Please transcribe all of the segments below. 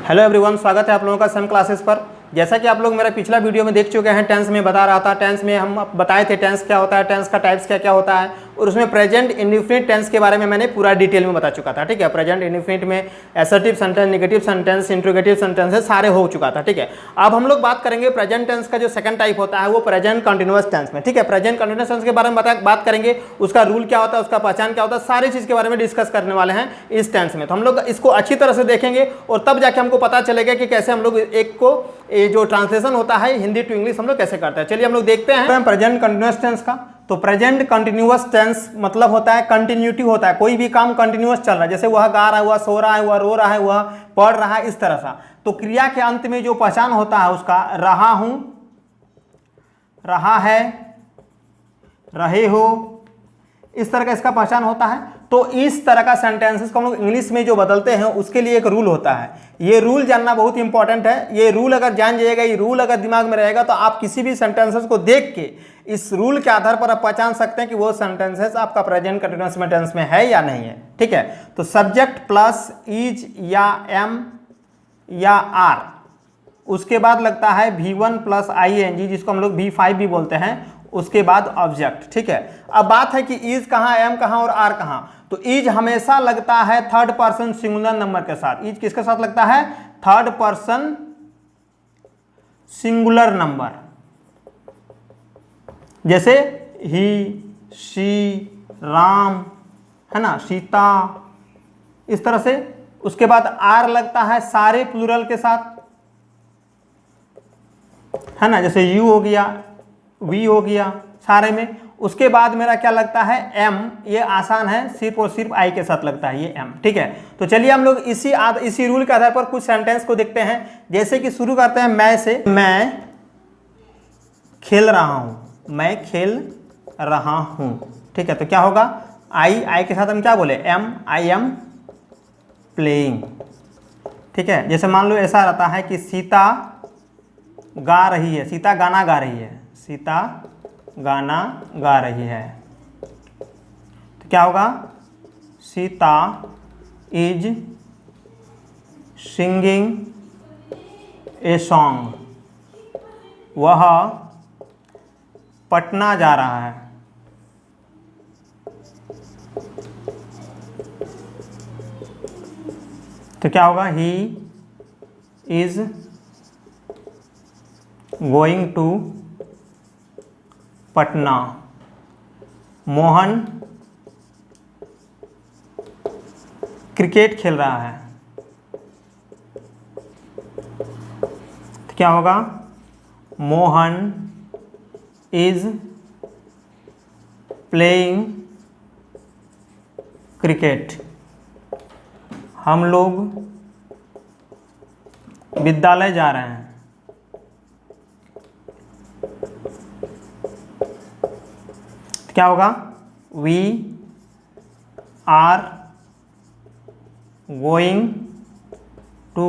Hello everyone, स्वागत है आप लोगों का सम क्लासेस पर। जैसा कि आप लोग मेरा पिछला वीडियो में देख चुके हैं, टेंस में बता रहा था। टेंस में हम बताए थे टेंस क्या होता है, टेंस का टाइप्स क्या क्या होता है, और उसमें प्रेजेंट इंडेफिनिट टेंस के बारे में मैंने पूरा डिटेल में बता चुका था। ठीक है, प्रेजेंट इंडेफिनिट में assertive sentence, negative sentence, interrogative sentence सारे हो चुका था। ठीक है, अब हम लोग बात करेंगे प्रेजेंट टेंस का जो सेकंड टाइप होता है वो प्रेजेंट कंटिन्यूअस टेंस में। ठीक है, प्रेजेंट कंटिन्यूअस टेंस के बारे में बात करेंगे, उसका रूल क्या होता है, उसका पहचान क्या होता है, सारी चीज़ के बारे में डिस्कस करने वाले हैं इस टेंस में। तो हम लोग इसको अच्छी तरह से देखेंगे और तब जाके हमको पता चलेगा कि कैसे हम लोग एक को ये जो ट्रांसलेशन होता है हिंदी टू इंग्लिश हम लोग कैसे करते हैं। चलिए हम लोग देखते हैं प्रेजेंट कंटिन्यूअस टेंस का। तो प्रेजेंट कंटिन्यूअस टेंस मतलब होता है कंटिन्यूटी होता है, कोई भी काम कंटिन्यूअस चल रहा है, जैसे वह गा रहा है, वह सो रहा है, वह रो रहा है, वह पढ़ रहा है, इस तरह सा। तो क्रिया के अंत में जो पहचान होता है उसका रहा हूं, रहा है, रहे हो, इस तरह का इसका पहचान होता है। तो इस तरह का सेंटेंसेस को हम लोग इंग्लिश में जो बदलते हैं उसके लिए एक रूल होता है। ये रूल जानना बहुत इंपॉर्टेंट है। ये रूल अगर जान जाइएगा, ये रूल अगर दिमाग में रहेगा तो आप किसी भी सेंटेंसेस को देख के इस रूल के आधार पर आप पहचान सकते हैं कि वो सेंटेंसेस आपका प्रेजेंट कंटिन्यूअस टेंस में है या नहीं है। ठीक है, तो सब्जेक्ट प्लस इज या एम या आर, उसके बाद लगता है V1 प्लस ING, जिसको हम लोग V5 भी बोलते हैं, उसके बाद ऑब्जेक्ट। ठीक है, अब बात है कि इज कहाँ, एम कहाँ और आर कहाँ। तो इज हमेशा लगता है थर्ड पर्सन सिंगुलर नंबर के साथ। इज किसके साथ लगता है? थर्ड पर्सन सिंगुलर नंबर, जैसे ही, शी, राम, है ना, सीता, इस तरह से। उसके बाद आर लगता है सारे प्लूरल के साथ, है ना, जैसे यू हो गया, वी हो गया, सारे में। उसके बाद मेरा क्या लगता है? एम। ये आसान है, सिर्फ और सिर्फ आई के साथ लगता है ये एम। ठीक है, तो चलिए हम लोग इसी रूल के आधार पर कुछ सेंटेंस को देखते हैं। जैसे कि शुरू करते हैं मैं से। मैं खेल रहा हूं, मैं खेल रहा हूं। ठीक है, तो क्या होगा? आई के साथ हम क्या बोले? Am, I am playing. ठीक है, जैसे मान लो ऐसा रहता है कि सीता गा रही है, सीता गाना गा रही है, सीता गाना गा रही है, तो क्या होगा? Sita is singing a song, वह पटना जा रहा है। तो क्या होगा? He is going to Patna. Mohan cricket खेल रहा है, तो क्या होगा? Mohan is playing cricket. हम लोग विद्यालय जा रहे हैं, क्या होगा? We are going to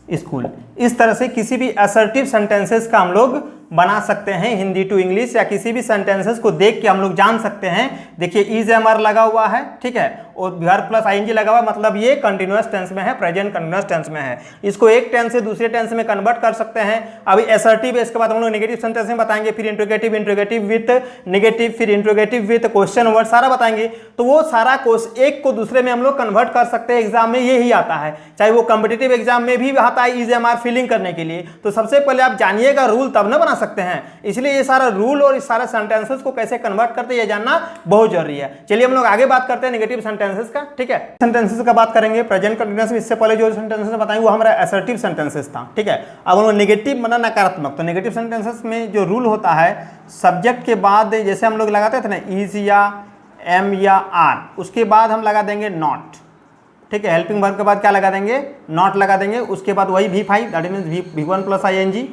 school. इस तरह से किसी भी असर्टिव सेंटेंसेस का हम लोग बना सकते हैं हिंदी टू इंग्लिश, या किसी भी सेंटेंसेस को देख के हम लोग जान सकते हैं। देखिए इज एम आर लगा हुआ है, ठीक है, और वर्ब प्लस ING लगा हुआ है, मतलब ये कंटिन्यूअस टेंस में है, प्रेजेंट कंटिन्यूअस टेंस में है। इसको एक टेंस से दूसरे टेंस में कन्वर्ट कर सकते हैं। अभी असर्टिव है, इसके बाद हम लोग नेगेटिव सेंटेंस में बताएंगे, फिर इंट्रोगेटिव, इंट्रोगेटिव विथ नेगेटिव, फिर इंट्रोगेटिव विथ क्वेश्चन वर्ड, सारा बताएंगे। तो वो सारा एक को दूसरे में हम लोग कन्वर्ट कर सकते हैं। एग्जाम में यही आता है, चाहे वो कॉम्पिटिटिव एग्जाम में भी आता है इज एम आर फिलिंग करने के लिए। तो सबसे पहले आप जानिएगा रूल, तब ना बना सकते हैं। इसलिए ये सारा रूल और इस सारे सेंटेंसेस को कैसे कन्वर्ट करते हैं ये जानना बहुत जरूरी है। चलिए हम लोग आगे बात करते हैं नेगेटिव सेंटेंसेस का। ठीक है, सेंटेंसेस का बात करेंगे प्रेजेंट कंटिन्यूअस में। इससे पहले जो सेंटेंसेस बताएंगे वो हमारा असर्टिव सेंटेंसेस था। ठीक है, अब हम लोग नेगेटिव मतलब नकारात्मक। तो नेगेटिव सेंटेंसेस में जो रूल होता है, सब्जेक्ट के बाद जैसे हम लोग लगाते थे ना इज या एम या आर, उसके बाद हम लगा देंगे नॉट। ठीक है, हेल्पिंग वर्ब के बाद क्या लगा देंगे? नॉट लगा देंगे। उसके बाद वही V5, that means V1 plus ING।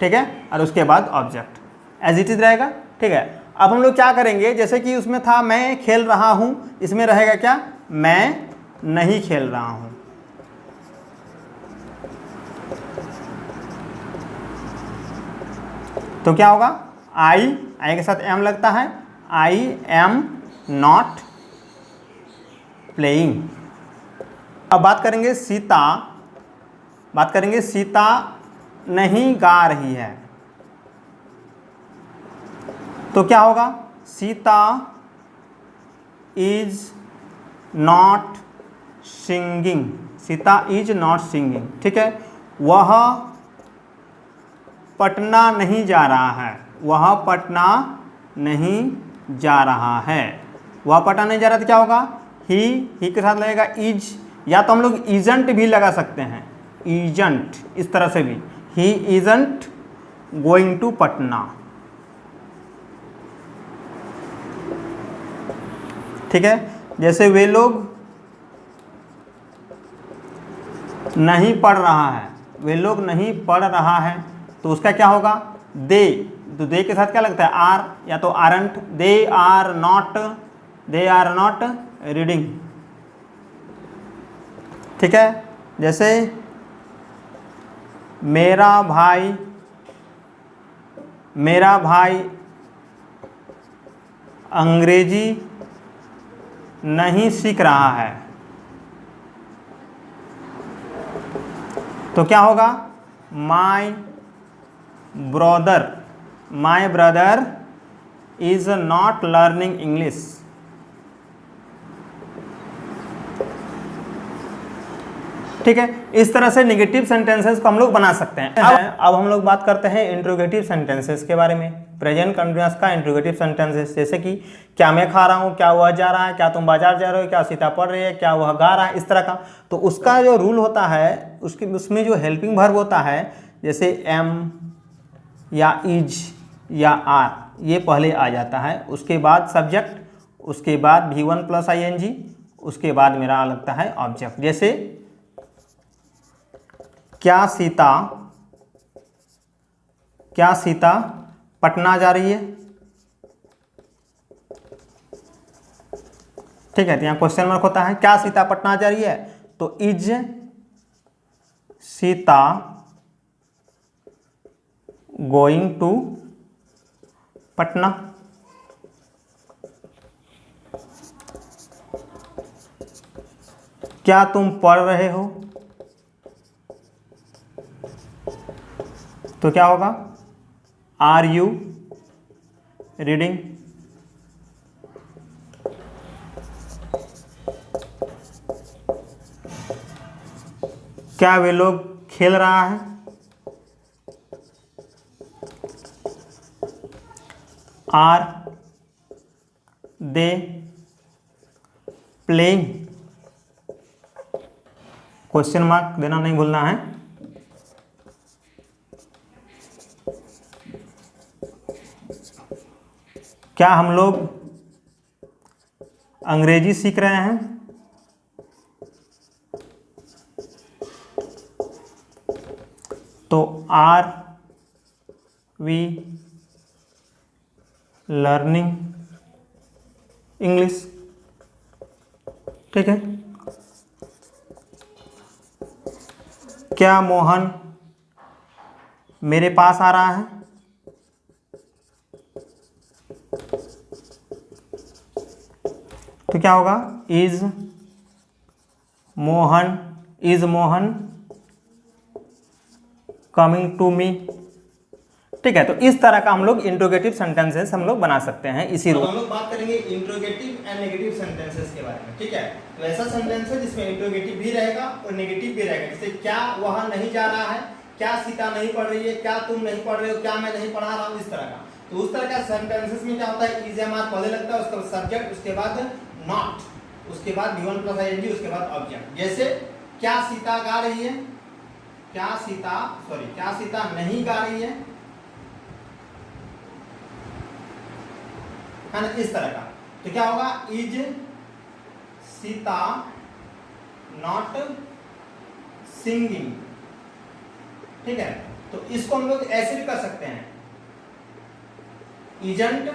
ठीक है, और उसके बाद ऑब्जेक्ट एज इट इज रहेगा। ठीक है, अब हम लोग क्या करेंगे, जैसे कि उसमें था मैं खेल रहा हूं, इसमें रहेगा क्या? मैं नहीं खेल रहा हूं। तो क्या होगा? आई के साथ एम लगता है, आई एम नॉट प्लेइंग। अब बात करेंगे सीता बात करेंगे सीता नहीं गा रही है, तो क्या होगा? Sita is not singing, Sita is not singing, ठीक है। वह पटना नहीं जा रहा है, वह पटना नहीं जा रहा है, वह पटना नहीं जा रहा, तो क्या होगा? ही के साथ लगेगा इज, या तो हम लोग इजंट भी लगा सकते हैं, इजंट, इस तरह से भी, ही इजंट गोइंग टू पटना, ठीक है। जैसे वे लोग नहीं पढ़ रहा है, वे लोग नहीं पढ़ रहा है, तो उसका क्या होगा? दे, तो दे के साथ क्या लगता है? आर, या तो aren't, they are not reading, ठीक है। जैसे मेरा भाई अंग्रेजी नहीं सीख रहा है, तो क्या होगा? My brother is not learning English, ठीक है। इस तरह से नेगेटिव सेंटेंसेस को हम लोग बना सकते हैं। अब हम लोग बात करते हैं इंट्रोगेटिव सेंटेंसेस के बारे में। प्रेजेंट कंटिन्यूअस का इंट्रोगेटिव सेंटेंसेस, जैसे कि क्या मैं खा रहा हूँ, क्या वह जा रहा है, क्या तुम बाजार जा रहे हो, क्या सीता पढ़ रही है, क्या वह गा रहा है, इस तरह का। तो उसका जो रूल होता है, उसमें जो हेल्पिंग वर्ब होता है, जैसे एम या इज या आर, ये पहले आ जाता है, उसके बाद सब्जेक्ट, उसके बाद V1 + ing, उसके बाद मेरा लगता है ऑब्जेक्ट। जैसे क्या सीता पटना जा रही है, ठीक है। तो यहाँ क्वेश्चन मार्क होता है, क्या सीता पटना जा रही है, तो is Sita going to Patna, क्या तुम पढ़ रहे हो, तो क्या होगा? आर यू रीडिंग, क्या वे लोग खेल रहा है, are they playing, question mark देना नहीं भूलना है। क्या हम लोग अंग्रेजी सीख रहे हैं, तो आर वी लर्निंग इंग्लिश, ठीक है। क्या मोहन मेरे पास आ रहा है, तो क्या होगा? Is Mohan coming to me, ठीक है। तो इस तरह का हम लोग इंट्रोगेटिव सेंटेंसेस हम लोग बना सकते हैं इसी रूप। हम लोग बात करेंगे इंट्रोगेटिव एंड नेगेटिव सेंटेंसेस के बारे में, ठीक है। तो ऐसा सेंटेंस है जिसमें इंट्रोगेटिव भी रहेगा और नेगेटिव भी रहेगा। जैसे क्या वह नहीं जा रहा है, क्या सीता नहीं पढ़ रही है, क्या तुम नहीं पढ़ रहे हो, क्या मैं नहीं पढ़ा रहा हूँ, इस तरह का। तो उस तरह का सेंटेंसेस में क्या होता है? इज एम आर पहले लगता है, उसके बाद सब्जेक्ट, उसके बाद नॉट, उसके बाद V1 + ing, उसके बाद ऑब्जेक्ट। जैसे क्या सीता गा रही है, क्या सीता नहीं गा रही है ना, इस तरह का। तो क्या होगा? इज सीता नॉट सिंगिंग, ठीक है। तो इसको हम लोग ऐसे भी कर सकते हैं, इजंट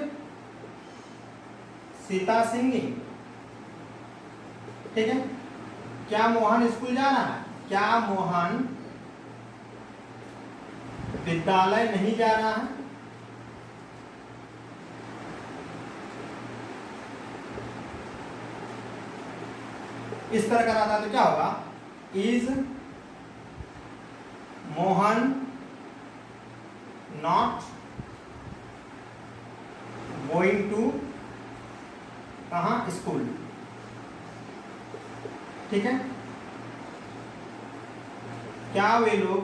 सीता सिंगिंग, ठीक है। क्या मोहन स्कूल जा रहा है, क्या मोहन विद्यालय नहीं जा रहा है, इस तरह का रहता है। तो क्या होगा? Is Mohan not going to कहाँ, स्कूल। ठीक है, क्या वे लोग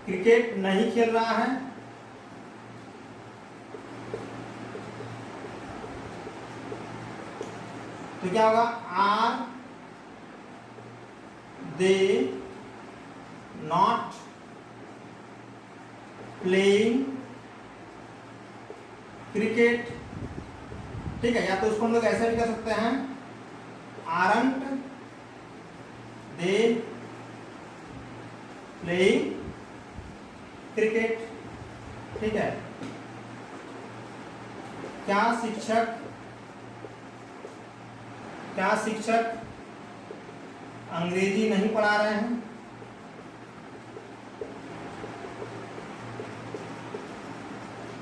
क्रिकेट नहीं खेल रहा है? तो क्या होगा, are they not playing cricket. ठीक है, या तो उसको हम लोग ऐसे भी कर सकते हैं, आरंट दे प्लेइंग क्रिकेट। ठीक है, क्या शिक्षक अंग्रेजी नहीं पढ़ा रहे हैं?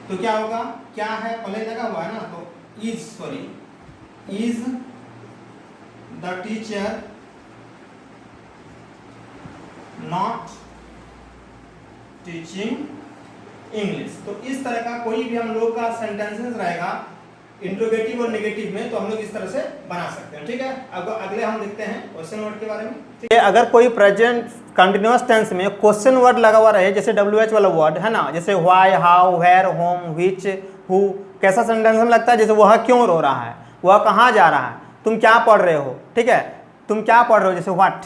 तो क्या होगा, क्या है पहले लगा हुआ है ना, तो is the teacher not teaching English. तो इस तरह का कोई भी हम लोग का सेंटेंसेस रहेगा इंट्रोगेटिव और नेगेटिव में, तो हम लोग इस तरह से बना सकते हैं। ठीक है, अब अगले हम देखते हैं क्वेश्चन वर्ड के बारे में। ठीक है, अगर कोई प्रेजेंट कंटिन्यूअस टेंस में क्वेश्चन वर्ड लगा हुआ रहे, जैसे WH वाला वर्ड है ना, जैसे why, how, where, whom, which, who, कैसा सेंटेंस में लगता है, जैसे वह क्यों रो रहा है, वह कहाँ जा रहा है, तुम क्या पढ़ रहे हो। ठीक है, तुम क्या पढ़ रहे हो, जैसे व्हाट,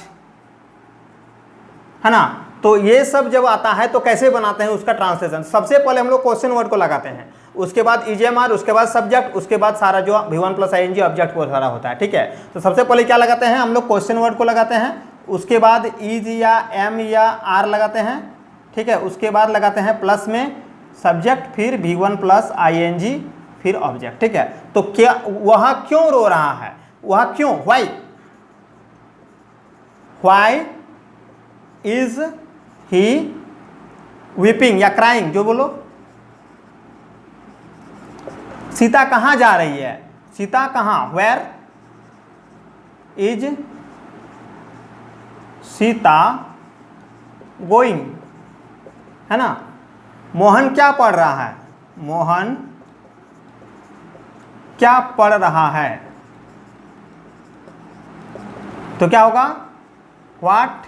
है ना। तो ये सब जब आता है तो कैसे बनाते हैं उसका ट्रांसलेशन। सबसे पहले हम लोग क्वेश्चन वर्ड को लगाते हैं, उसके बाद EJMR, उसके बाद सब्जेक्ट, उसके बाद सारा जो V1 + ING ऑब्जेक्ट वो सारा होता है। ठीक है, तो सबसे पहले क्या लगाते हैं हम लोग, क्वेश्चन वर्ड को लगाते हैं, उसके बाद इज या एम या आर लगाते हैं। ठीक है, उसके बाद लगाते हैं प्लस में सब्जेक्ट, फिर V1 + ING, फिर ऑब्जेक्ट। ठीक है, तो क्या वह क्यों रो रहा है, वह क्यों, व्हाई इज ही वीपिंग या क्राइंग, जो बोलो। सीता कहाँ जा रही है, सीता कहाँ, वेयर इज सीता गोइंग, है ना। मोहन क्या पढ़ रहा है, मोहन क्या पढ़ रहा है, तो क्या होगा, व्हाट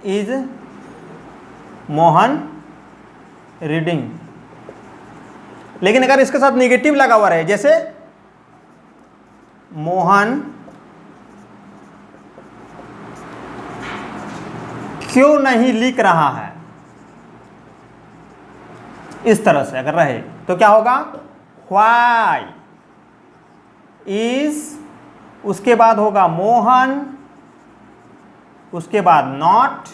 इज मोहन रीडिंग। लेकिन अगर इसके साथ नेगेटिव लगा हुआ रहे, जैसे मोहन क्यों नहीं लिख रहा है, इस तरह से अगर रहे तो क्या होगा, व्हाई इज, उसके बाद होगा मोहन, उसके बाद नॉट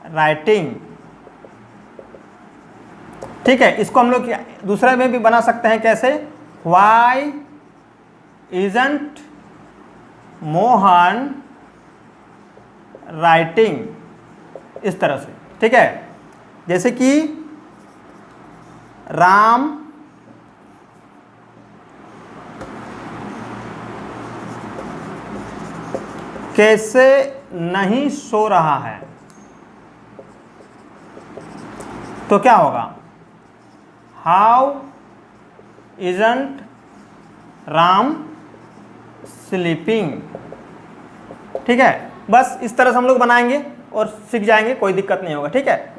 राइटिंग। ठीक है, इसको हम लोग दूसरे में भी बना सकते हैं, कैसे, व्हाई इजंट मोहन राइटिंग, इस तरह से। ठीक है, जैसे कि राम कैसे नहीं सो रहा है, तो क्या होगा, हाउ इजंट राम स्लीपिंग। ठीक है, बस इस तरह से हम लोग बनाएंगे और सीख जाएंगे, कोई दिक्कत नहीं होगा। ठीक है,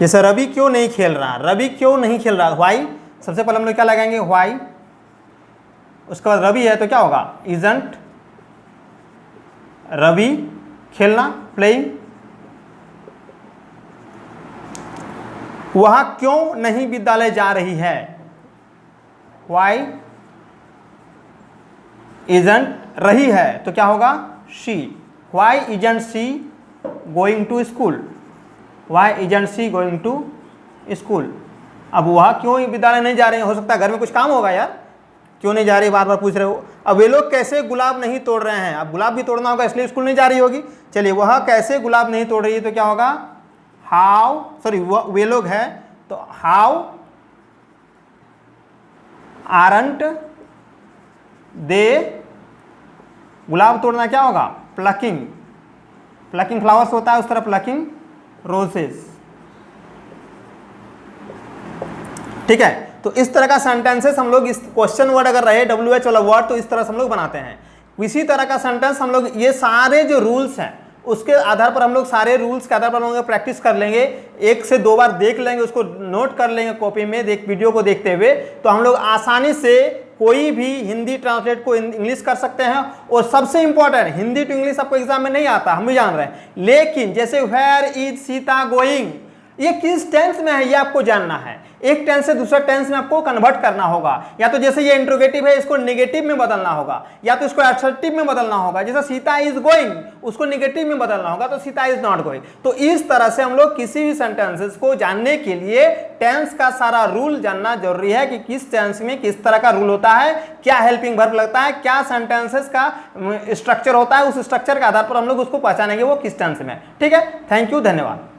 जैसे रवि क्यों नहीं खेल रहा, रवि क्यों नहीं खेल रहा, व्हाई, सबसे पहले हम लोग क्या लगाएंगे, व्हाई, उसके बाद रवि है तो क्या होगा, इजंट रवि खेलना, प्लेइंग। वह क्यों नहीं विद्यालय जा रही है, व्हाई इजंट रही है तो क्या होगा, she, why isn't she going to school, why isn't she going to school. अब वह क्यों विद्यालय नहीं जा रहे हैं, हो सकता है घर में कुछ काम होगा यार, क्यों नहीं जा रही, बार बार पूछ रहे हो। अब वे लोग कैसे गुलाब नहीं तोड़ रहे हैं, अब गुलाब भी तोड़ना होगा इसलिए स्कूल नहीं जा रही होगी। चलिए, वह कैसे गुलाब नहीं तोड़ रही है तो क्या होगा, हाउ, सॉरी वे लोग है तो हाउ आरंट दे गुलाब तोड़ना क्या होगा? प्लकिंग। प्लकिंग फ्लावर्स होता है, उस तरह प्लकिंग रोजेस। ठीक है, तो इस तरह का सेंटेंसेस हम लोग, इस क्वेश्चन वर्ड अगर रहे WH वाला वर्ड, तो इस तरह से हम लोग बनाते हैं। इसी तरह का सेंटेंस हम लोग, ये सारे जो रूल्स हैं उसके आधार पर हम लोग, सारे रूल्स के आधार पर हम लोग प्रैक्टिस कर लेंगे, 1 से 2 बार देख लेंगे, उसको नोट कर लेंगे कॉपी में, वीडियो को देखते हुए, तो हम लोग आसानी से कोई भी हिंदी ट्रांसलेट को इंग्लिश कर सकते हैं। और सबसे इंपॉर्टेंट, हिंदी टू इंग्लिश आपको एग्जाम में नहीं आता, हम भी जान रहे हैं, लेकिन जैसे वेयर इज सीता गोइंग, ये किस टेंस में है ये आपको जानना है। एक टेंस से दूसरा टेंस में आपको कन्वर्ट करना होगा, या तो जैसे ये इंट्रोगेटिव है इसको नेगेटिव में बदलना होगा, या तो इसको एडजेक्टिव में बदलना होगा। जैसे सीता इज गोइंग, उसको नेगेटिव में बदलना होगा, तो सीता इज नॉट गोइंग। तो इस तरह से हम लोग किसी भी सेंटेंसेस को जानने के लिए टेंस का सारा रूल जानना जरूरी है, कि किस टेंस में किस तरह का रूल होता है, क्या हेल्पिंग वर्ब लगता है, क्या सेंटेंसेस का स्ट्रक्चर होता है, उस स्ट्रक्चर के आधार पर हम लोग उसको पहचानेंगे वो किस टेंस में। ठीक है, थैंक यू, धन्यवाद।